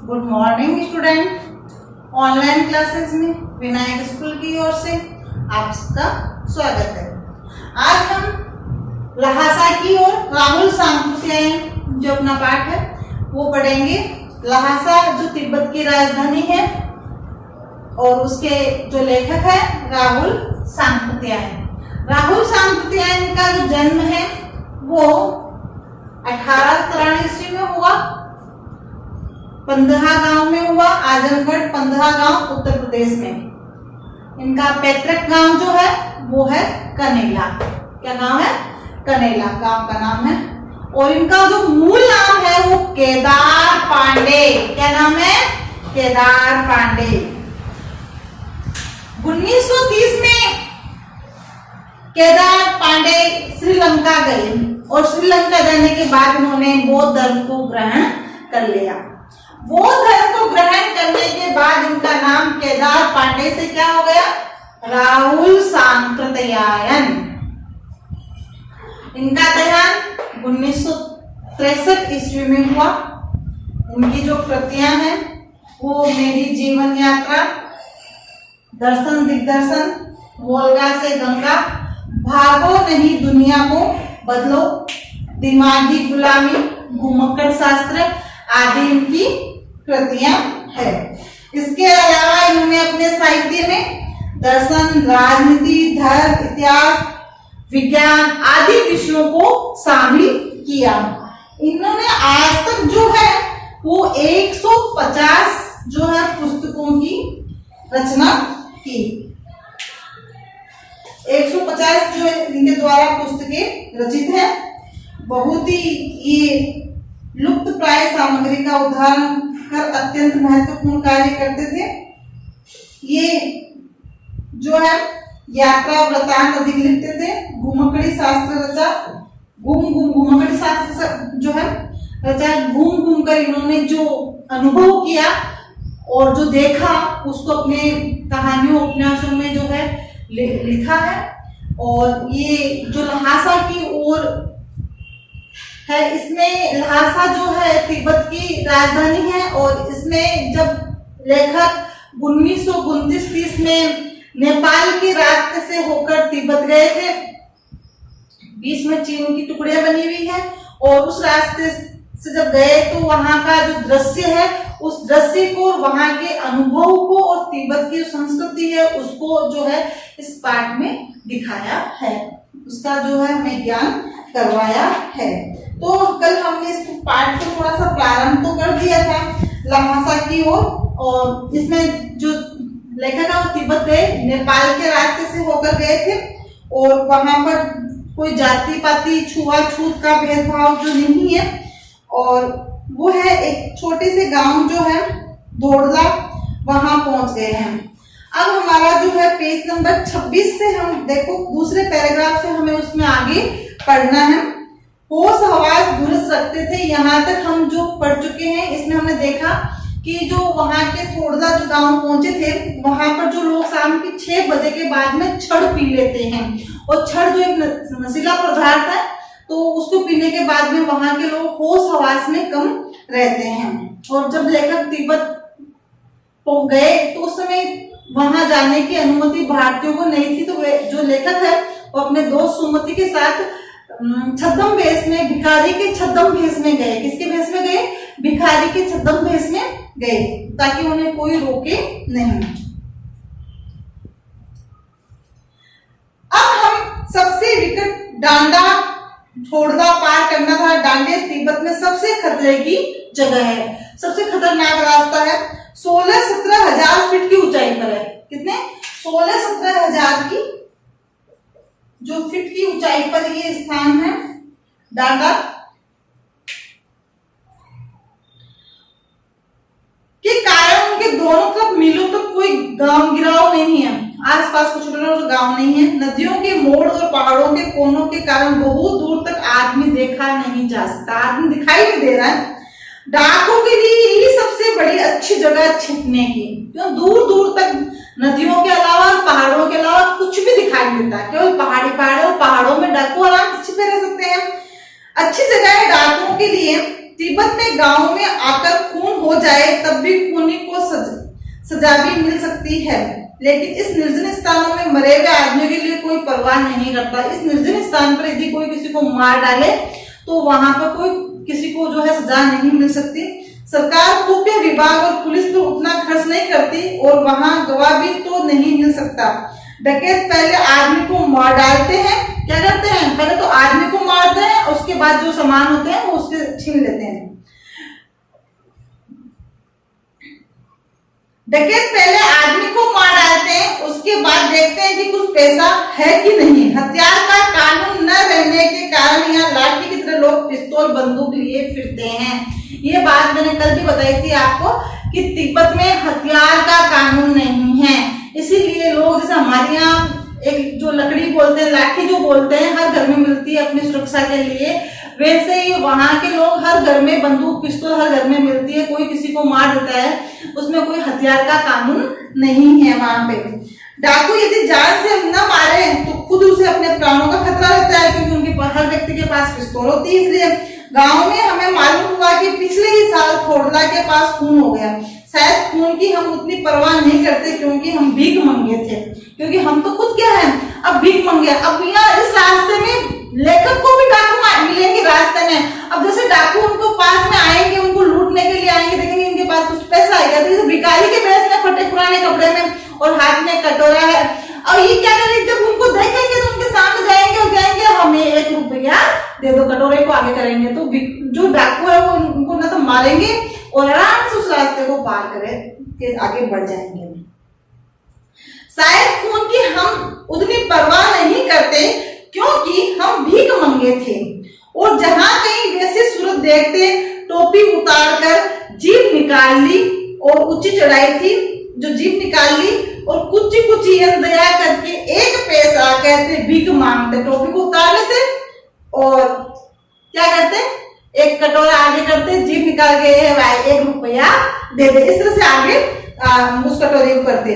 Good morning student. Online classes में Vinayak school की ओर से आप सबका स्वागत है। आज हम लहासा की ओर राहुल सांकृत्यायन जो अपना पाठ है वो पढ़ेंगे। लहासा जो तिब्बत की राजधानी है और उसके जो लेखक है राहुल सांकृत्यायन। राहुल सांकृत्यायन का जो जन्म है वो 1893 ईस्वी में हुआ। पंदहा गांव में हुआ, आजमगढ़ पंदहा गांव उत्तर प्रदेश में। इनका पैतृक गांव जो है वो है कनेला। क्या नाम है? कनेला गांव का नाम है। और इनका जो मूल नाम है वो केदार पांडे। क्या नाम है? केदार पांडे। 1930 में केदार पांडे श्रीलंका गए और श्रीलंका जाने के बाद उन्होंने बौद्ध धर्म को ग्रहण कर लिया। बौद्ध धर्म को ग्रहण करने के बाद इनका नाम केदार पांडे से क्या हो गया? राहुल सांकृत्यायन। इनका देहांत 1963 ईस्वी में हुआ। उनकी जो कृतियां हैं वो मेरी जीवन यात्रा, दर्शन दिग्दर्शन, वोल्गा से गंगा, भागो नहीं दुनिया को बदलो, दिमागी गुलामी, घुमक्कड़ शास्त्र आदि इनकी कृतियां है। इसके अलावा इन्होंने अपने साहित्य में दर्शन, राजनीति, धर्म, इतिहास, विज्ञान आदि विषयों को शामिल किया। इन्होंने आज तक जो है वो 150 जो है पुस्तकों की रचना की। 150 जो इनके द्वारा पुस्तकें रचित है। बहुत ही ये लुप्त प्राय सामग्री का उद्धारण कर अत्यंत महत्वपूर्ण कार्य करते थे। ये जो है यात्रा वृतांत अधिक लिखते थे। घुमक्कड़ी शास्त्र रचा, घुमक्कड़ी शास्त्र जो है रचा। घूम कर इन्होंने जो अनुभव किया और जो देखा उसको अपने कहानियों उपन्यासों में जो है लिखा है। और ये जो लहासा की ओर है, इसमें लहासा जो है तिब्बत की राजधानी है। और इसमें जब लेखक 1929-30 में नेपाल के रास्ते से होकर तिब्बत गए थे, बीच में चीन की टुकड़ियां बनी हुई है। और उस रास्ते से जब गए तो वहां का जो दृश्य है उस दृश्य को, वहां के अनुभव को और तिब्बत की संस्कृति है उसको जो है इस पाठ में दिखाया है। उसका जो है हमें ज्ञान करवाया है। तो कल हमने इस पाठ को थोड़ा सा प्रारंभ तो कर दिया था लहासा की ओर। और इसमें जो लेखक है वो तिब्बत गए, नेपाल के रास्ते से होकर गए थे। और वहां पर कोई जाति पाति छुआछूत का भेदभाव जो नहीं है। और वो है एक छोटे से गांव जो है धोड़ला, वहां पहुंच गए हैं। अब हमारा जो है पेज नंबर 26 से हम देखो दूसरे पैराग्राफ से हमें उसमें आगे पढ़ना है। होश हवास दुरुस्त रखते थे, यहाँ तक हम जो पढ़ चुके हैं। इसमें हमने देखा कि जो वहां के थोड़ला जो गांव पहुंचे थे वहां पर जो लोग शाम के 6 बजे के बाद में छड़ पी लेते हैं। और छड़ जो एक नशीला पदार्थ है तो उसको पीने के बाद में वहां के लोग होश हवास में कम रहते हैं। और जब लेखक तिब्बत गए तो उस समय वहां जाने की अनुमति भारतीयों को नहीं थी। तो जो लेखक है वो अपने दोस्त सुमति के साथ छद्म भेष में, भिखारी के छद्म भेष में गए। किसके भेष में गए? भिखारी के छद्म भेष में गए ताकि उन्हें कोई रोके नहीं। अब हम सबसे विकट डांडा थोड़ला पार करना था। डांडे तिब्बत में सबसे खतरे की जगह है, सबसे खतरनाक रास्ता है। 16-17 हजार फीट की ऊंचाई पर है। कितने? 16-17 हजार की जो फीट की ऊंचाई पर ये स्थान है डांडा। के कारण उनके दोनों तरफ मीलों तक कोई गांव गिराव नहीं है। आसपास कुछ गांव नहीं है। नदियों के मोड़ और पहाड़ों के कोनों के कारण बहुत दूर तक आदमी देखा नहीं जा सकता, आदमी दिखाई नहीं दे रहा है। डाकुओं के लिए यही सबसे बड़ी अच्छी जगह छिपने की, क्यों दूर दूर तक नदियों के अलावा पहाड़ों के अलावा कुछ भी दिखाई नहीं देता। केवल पहाड़ों में डाकू आराम से छिपे रह सकते हैं। अच्छी जगह है डाकुओं के लिए तिब्बत में गांव में आकर खून हो जाए तब भी खूनी को सजा भी मिल सकती है, लेकिन इस निर्जन स्थानों में मरे हुए आदमियों के लिए कोई परवाह नहीं करता। इस निर्जन स्थान पर यदि कोई किसी को मार डाले तो वहां पर कोई किसी को जो है सजा नहीं मिल सकती। सरकार खुफिया विभाग और पुलिस तो उतना खर्च नहीं करती और वहां गवाह भी तो नहीं मिल सकता। डकैत पहले आदमी को मार डालते हैं, क्या करते हैं, पहले तो आदमी को मारते हैं, उसके बाद जो सामान होते हैं वो उसके छीन लेते हैं। डकैत पहले आदमी को मार डालते हैं, उसके बाद देखते हैं कि कुछ पैसा है कि नहीं। हथियार का कानून न रहने के कारण यहाँ लाठी की तरह लोग पिस्तौल बंदूक लिए फिरते हैं। ये बात मैंने कल भी बताई थी आपको कि तिब्बत में हथियार का कानून नहीं है, इसीलिए लोग जैसे हमारे यहाँ एक जो लकड़ी बोलते हैं, लाठी जो बोलते हैं, हर घर में मिलती है अपनी सुरक्षा के लिए, वैसे ही वहां के लोग हर घर में बंदूक पिस्तौल हर घर में मिलती है। कोई किसी को मार देता है, उसमें कोई हथियार का कानून नहीं है वहां पे। डाकू यदि जान से न मारे तो खुद उसे अपने प्राणों का खतरा रहता है, क्योंकि उनके हर व्यक्ति के पास पिस्तौल होती है। इसलिए गांव में हमें मालूम हुआ कि पिछले ही साल थोड़ला के पास खून हो गया। शायद खून की हम उतनी परवाह नहीं करते क्योंकि हम भीख मंगे थे, क्योंकि हम तो खुद क्या है अब भीख मंगे। अब यहाँ इस रास्ते में लेखक को भी डाकू मिलेंगे रास्ते में। अब जैसे डाकू उनको पास में आएंगे, उनको लूटने के लिए आएंगे, देखेंगे इनके पास कुछ पैसा आएगा, तो भिखारी के भेष में, फटे पुराने कपड़े में और हाथ में कटोरा है। और ये क्या करेंगे, जब उनको देखेंगे तो उनके सामने जाएंगे और कहेंगे हमें 1 रुपया दे दो, कटोरे को आगे करेंगे। तो जो डाकू है वो उनको ना तो मारेंगे और आराम से उस रास्ते को पार करके आगे बढ़ जाएंगे। शायद खून की हम उतनी परवाह नहीं करते क्योंकि हम भीख मंगे थे, और जहां कहीं वैसी सूरत देखते टोपी उतार कर जीभ निकाल ली और ऊंची चढ़ाई थी, जो जीभ निकाल ली और कुछ दया करके 1 पैसा कहते भीख मांगते, टोपी को उतार लेते और क्या करते, 1 कटोरा आगे करते, जीभ निकाल के भाई 1 रुपया दे दे, इस तरह से आगे उस कटोरे को करते।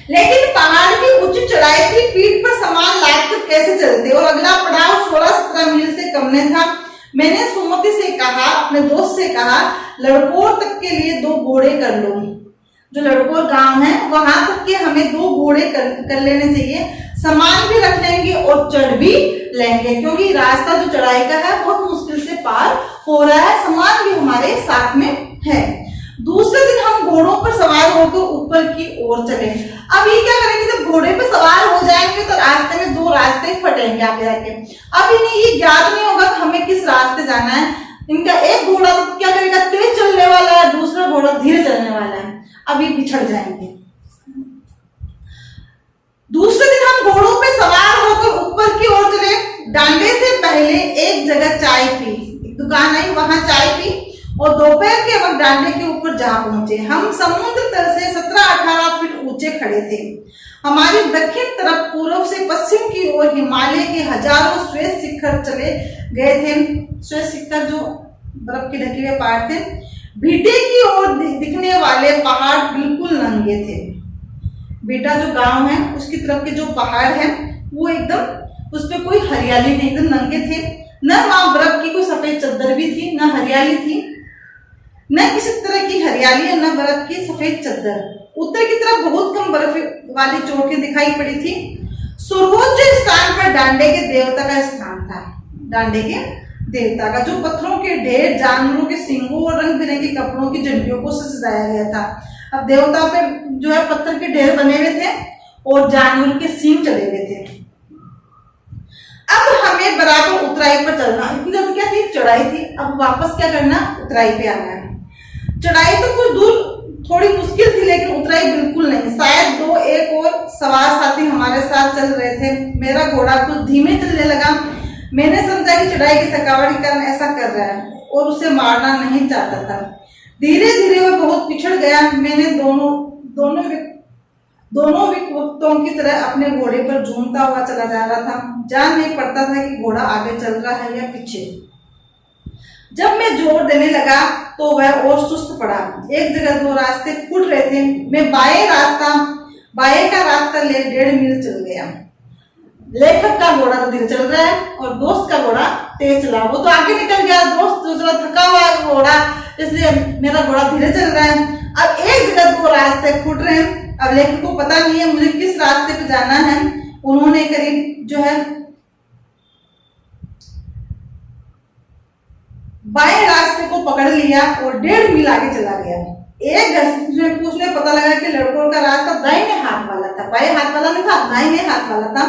लेकिन पहाड़ की उच्च चढ़ाई थी, पीठ पर सामान लादकर कैसे चलते, और अगला पड़ाव 16-17 मील से कम नहीं था। मैंने सुमति से कहा, अपने दोस्त से कहा, लड़कोर तक के लिए 2 घोड़े कर लो। जो लड़कोर गांव है वहां तक के हमें 2 घोड़े कर लेने चाहिए, सामान भी रख लेंगे और चढ़ भी लेंगे, क्योंकि रास्ता जो चढ़ाई का है बहुत मुश्किल से पार हो रहा है, सामान भी हमारे साथ में है। दूसरे दिन हम घोड़ों पर सवार होकर ऊपर की ओर चले। अब ये क्या करेंगे, जब घोड़े पर सवार हो जाएंगे तो रास्ते में 2 रास्ते फटेंगे आगे जाके। अब इन्हें ये ज्ञात नहीं होगा कि हमें किस रास्ते जाना है। इनका एक घोड़ा क्या करेगा, तेज चलने वाला है, दूसरा घोड़ा धीरे चलने वाला है। अब ये बिछड़ जाएंगे। दूसरे दिन हम घोड़ों पे सवार होकर ऊपर की ओर चले। डांडे से पहले एक जगह चाय पी, एक दुकान आई, वहां चाय पी और दोपहर के वक्त डांडे के ऊपर जा पहुंचे। हम समुद्र तल से 17-18 फीट ऊंचे खड़े थे। हमारी दक्षिण तरफ पूर्व से पश्चिम की ओर हिमालय के हजारों श्वेत शिखर चले गए थे। श्वेत शिखर जो बर्फ के ढके हुए पहाड़ थे। भीटे की ओर दिखने वाले पहाड़ बिल्कुल नंगे थे। बेटा जो गांव है उसकी तरफ के जो पहाड़ है वो एकदम, उस पर कोई हरियाली नहीं, एकदम नंगे थे। न वहां बर्फ की कोई सफेद चादर भी थी, न हरियाली थी, न किसी तरह की हरियाली है, न बर्फ की सफेद चादर। उत्तर की तरफ बहुत कम बर्फ वाली चोटियां दिखाई पड़ी थी। सर्वोच्च स्थान पर डांडे के देवता का स्थान था। डांडे के देवता का जो पत्थरों के ढेर, जानवरों के सींगों और रंग बिरंगे कपड़ों की झंडियों को सजाया गया था। अब देवता पे जो है पत्थर के ढेर बने हुए थे और जानवरों के सींग चढ़े हुए थे। अब हमें बराबर उतराई पर चलना, इतनी जल्दी क्या थी, चढ़ाई थी, अब वापस क्या करना, उतराई पे आना है। चढ़ाई तो कुछ दूर थोड़ी मुश्किल थी लेकिन उतराई बिल्कुल नहीं। शायद 2-1 और सवार साथी हमारे साथ चल रहे थे। मेरा घोड़ा कुछ धीमे चलने लगा। मैंने समझा कि चढ़ाई की थकावट के कारण ऐसा कर रहा है और उसे मारना नहीं चाहता था। धीरे धीरे वह बहुत पिछड़ गया। मैंने दोनों वक्तों की तरह अपने घोड़े पर झूमता हुआ चला जा रहा था। जान नहीं पड़ता था कि घोड़ा आगे चल रहा है या पीछे। जब मैं जोर देने लगा तो वह और सुस्त पड़ा। एक जगह 2 रास्ते फूट रहे थे। मैं बाएं का रास्ता ले 1.5 मील चल गया। लेखक का घोड़ा तो धीरे चल रहा है और दोस्त का घोड़ा तेज चला। वो तो आगे निकल गया, दोस्त दूसरा थका हुआ है घोड़ा, इसलिए मेरा घोड़ा धीरे चल रहा है। अब एक जगह दो रास्ते खुट रहे हैं। अब लेखक को पता नहीं है मुझे किस रास्ते पे जाना है। उन्होंने करीब जो है बाएं रास्ते को पकड़ लिया और 1.5 मील आगे चला गया। एक घर में पूछने पता लगा कि लड़कों का रास्ता दाहिने हाथ वाला था, बाएं हाथ वाला नहीं था, दाहिने हाथ वाला था।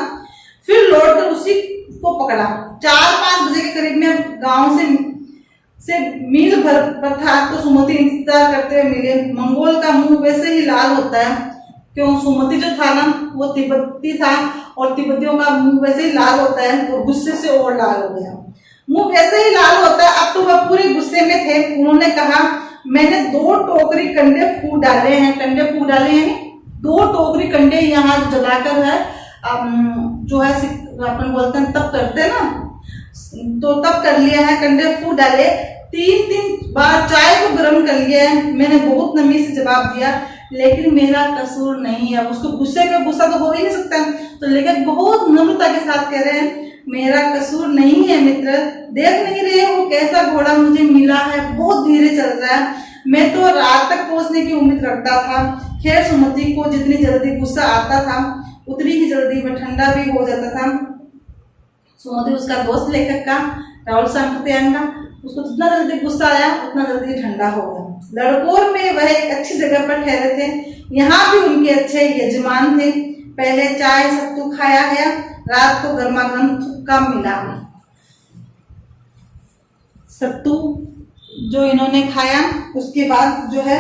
फिर लौटकर उसी को पकड़ा। 4-5 बजे के करीब में गांव से मील भर पर था तो सुमति इंतजार करते हुए मिले। मंगोल का मुंह वैसे ही लाल होता है, क्यों सुमति जो था ना वो तिब्बती था और तिब्बतियों का मुंह वैसे ही लाल होता है और गुस्से से और लाल हो गया। मुंह वैसे ही लाल होता है। अब तो वह पूरे गुस्से में थे। उन्होंने कहा मैंने 2 टोकरी कंडे फूट डाले हैं। कंडे फूट डाले हैं 2 टोकरी कंडे यहाँ जलाकर है जो है अपन बोलते हैं तब करते हैं ना, तो तब कर लिया है। कंडे फूट डाले, 3 बार चाय को गर्म कर लिया है। मैंने बहुत नमी से जवाब दिया लेकिन मेरा कसूर नहीं है। उसको गुस्से पे गुस्सा तो हो ही नहीं सकता, तो लेकिन बहुत नम्रता के साथ कह रहे हैं मेरा कसूर नहीं है मित्र, देख नहीं रहे हो कैसा घोड़ा मुझे मिला है, बहुत धीरे चल रहा है। मैं तो रात तक पहुंचने की उम्मीद रखता था। खैर सुमति को जितनी जल्दी गुस्सा आता था उतनी ही जल्दी वह ठंडा भी हो जाता था। सुमति उसका दोस्त लेखक का राहुल सांकृत्यायन का, उसको जितना जल्दी गुस्सा आया उतना जल्दी ठंडा हो गया। लड़कोर में वह एक अच्छी जगह पर ठहरे थे। यहाँ भी उनके अच्छे यजमान थे। पहले चाय सत्तू खाया गया, रात को गर्मा गर्म थुक्का मिला। सत्तू जो इन्होंने खाया उसके बाद जो है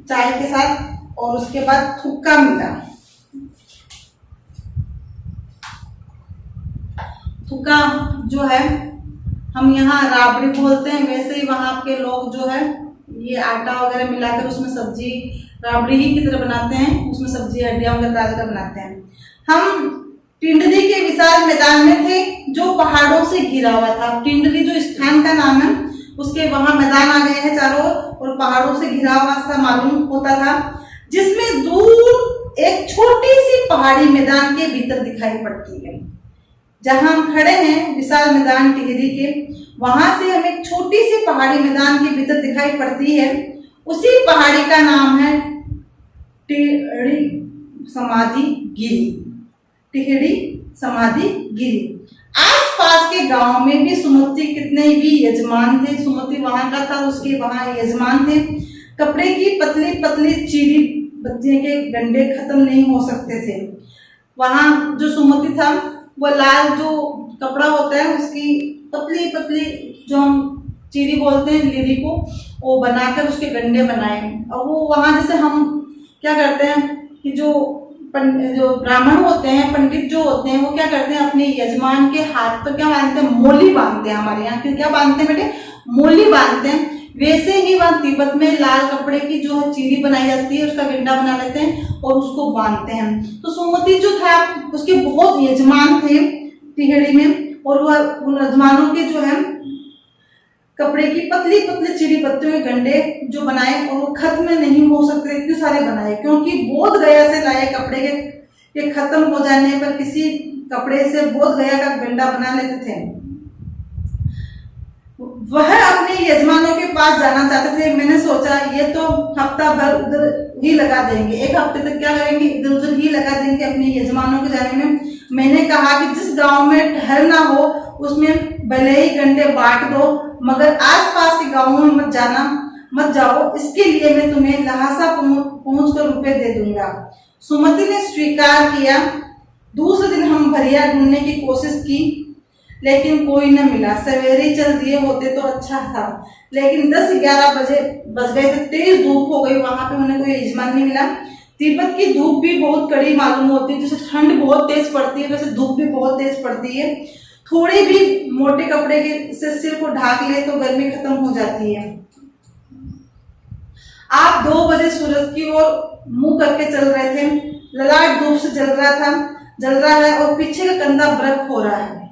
चाय के साथ और उसके बाद थुक्का मिला। थुक्का जो है हम यहाँ राबड़ी बोलते हैं, वैसे ही वहां के लोग जो है ये आटा वगैरह मिलाकर उसमें सब्जी राबड़ी ही की तरह बनाते हैं, उसमें सब्जी हड्डियां वगैरह डालकर बनाते हैं। हम टिंडली के विशाल मैदान में थे जो पहाड़ों से घिरा हुआ था। टिंडली जो स्थान का नाम है उसके वहां मैदान आ गए हैं चारों और पहाड़ों से घिरा हुआ सा मालूम होता था, जिसमें दूर एक छोटी सी पहाड़ी मैदान के भीतर दिखाई पड़ती है। जहां हम खड़े हैं विशाल मैदान टिहरी के, वहां से हमें छोटी सी पहाड़ी मैदान के भीतर दिखाई पड़ती है। उसी पहाड़ी का नाम है टिहरी समाधि गिरी। टिहरी समाधि गिरी। आसपास के गांव में भी सुमति कितने भी यजमान थे। सुमति वहां का था, उसके वहां यजमान थे। कपड़े की पतली पतली चीरी बत्तियों के गंडे खत्म नहीं हो सकते थे। वहां जो सुमति था वो लाल जो कपड़ा होता है उसकी पतली पतली जो हम चीरी बोलते हैं लीरी को, वो बनाकर उसके गंडे बनाए। और वो वहां जैसे हम क्या करते हैं कि जो ब्राह्मण होते हैं, पंडित जो होते हैं, वो क्या करते हैं अपने यजमान के हाथ पर क्या बांधते हैं, मोली बांधते हैं। हमारे यहाँ क्या बांधते हैं बेटे, मोली बांधते हैं। वैसे ही वहां तिब्बत में लाल कपड़े की जो है चीरी बनाई जाती है, उसका गंडा बना लेते हैं और उसको बांधते हैं। तो सुमति जो था उसके बहुत यजमान थे टिहरी में, और वह उन यजमानों के जो है कपड़े की पतली पतली चिड़ी पत्तियों के गंडे जो बनाए, और वो खत्म नहीं हो सकते, इतने सारे बनाए, क्योंकि बोध गया से लाए कपड़े के खत्म हो जाने पर किसी कपड़े से बोध गया का गंडा बना लेते थे। वह अपने यजमानों के पास जाना चाहते थे। मैंने सोचा ये तो हफ्ता भर उधर ही लगा देंगे, एक हफ्ते तक क्या करेंगे, इधर उधर ही लगा देंगे अपने यजमानों के जाने में। मैंने कहा कि जिस गांव में ठहरना हो उसमें भले ही घंटे बांट दो, मगर आसपास के गांवों में मत जाओ, इसके लिए मैं तुम्हें लहासा पहुंच कर रुपए दे दूंगा। सुमति ने स्वीकार किया। दूसरे दिन हम भरिया ढूंढने की कोशिश की, लेकिन कोई न मिला। सवेरे चल दिए होते तो अच्छा था, लेकिन 10-11 बजे बज गए थे, तेज धूप हो गई, वहां पे उन्हें कोई यजमान नहीं मिला। तिब्बत की धूप भी बहुत कड़ी मालूम होती है, जैसे ठंड बहुत तेज पड़ती है वैसे धूप भी बहुत तेज पड़ती है। थोड़े भी मोटे कपड़े के से सिर को ढाक ले तो गर्मी खत्म हो जाती है। आप 2 बजे सूरज की ओर मुंह करके चल रहे थे। ललाट धूप से जल रहा है और पीछे का कंधा बर्फ हो रहा है।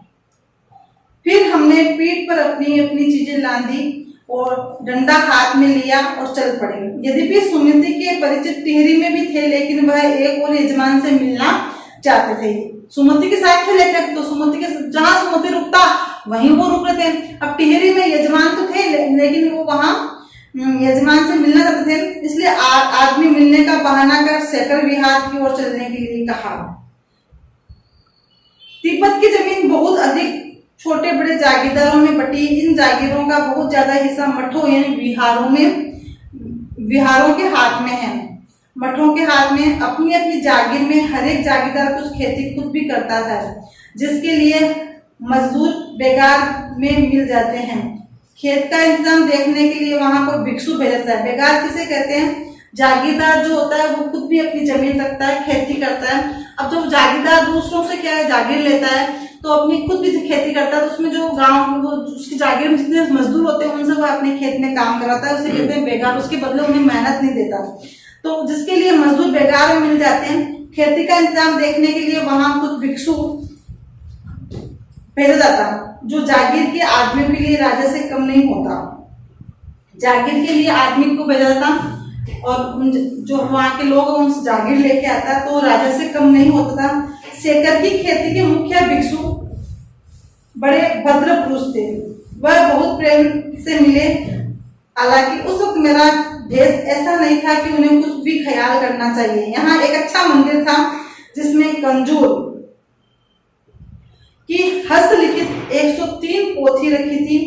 फिर हमने पीठ पर अपनी अपनी चीजें लादी और डंडा हाथ में लिया और चल पड़े। यद्यपि सुमति के परिचित टिहरी में भी थे, लेकिन वह एक और यजमान से मिलना जाते थे। सुमति के साथ थे लेखक, तो सुमति के जहां सुमति रुकता वहीं वो रुक रहे थे। अब टिहरी में यजमान तो थे, लेकिन वो वहां यजमान से मिलना चाहते थे, इसलिए आदमी मिलने का बहाना कर शेखर विहार की ओर चलने के लिए कहा। तिब्बत की जमीन बहुत अधिक छोटे बड़े जागीरदारों में बटी। इन जागीरों का बहुत ज्यादा हिस्सा मठों यानी विहारों के हाथ में है। मठों के हाथ में अपनी अपनी जागीर में हर एक जागीरदार कुछ खेती खुद भी करता था, जिसके लिए मजदूर बेगार में मिल जाते हैं। खेत का इंतजाम देखने के लिए वहां पर भिक्षु भेजता है। बेगार किसे कहते हैं? जागीरदार जो होता है वो खुद भी अपनी जमीन रखता है, खेती करता है। अब जब जागीरदार दूसरों से क्या है जागीर लेता है तो अपनी खुद भी खेती करता है, तो उसमें जो गांव वो उसकी जागीर में जितने मजदूर होते हैं उनसे वो अपने खेत में काम कराता है, उसे कहते हैं बेगार। उसके बदले उन्हें मेहनत नहीं देता, तो जिसके लिए मजदूर बेगार में मिल जाते हैं। खेती का इंतजाम देखने के लिए वहां कुछ भिक्षु भेजा जाता, जो जागीर के आदमियों के लिए राजा से कम नहीं होता। जागीर के लिए आदमी को भेजा जाता और जो वहां के लोग उनसे जागीर लेके आता तो राजा से कम नहीं होता था। शेखर की खेती के मुखिया भिक्षु बड़े भद्र पुरुष थे, वह बहुत प्रेम से मिले। हालांकि उस वक्त मेरा देश ऐसा नहीं था कि उन्हें कुछ भी ख्याल करना चाहिए। यहाँ एक अच्छा मंदिर था जिसमें कंजूर की हस्तलिखित 103 पोथी रखी थी।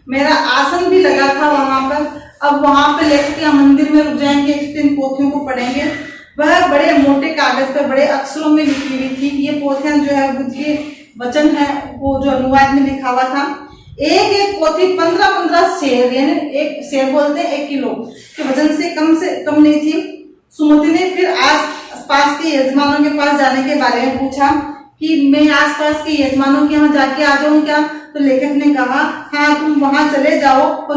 मेरा आसन भी लगा था वहां पर। अब वहां पर लेखक या मंदिर में रुक जाएंगे, 103 पोथियों को पढ़ेंगे। वह बड़े मोटे कागज पर बड़े अक्षरों में लिखी हुई थी। ये पोथियां जो है बुद्ध के वचन है वो जो अनुवाद में लिखा हुआ था। एक एक पोथी 15-15 सेर यानी एक सेर बोलते हैं 1 किलो के वजन से कम नहीं थी। सुमति ने फिर आस पास के यजमानों के पास जाने के बारे में पूछा कि मैं आसपास के यजमानों के यहाँ जाके आ जाऊं क्या? तो लेखक ने कहा हाँ तुम वहां चले जाओ और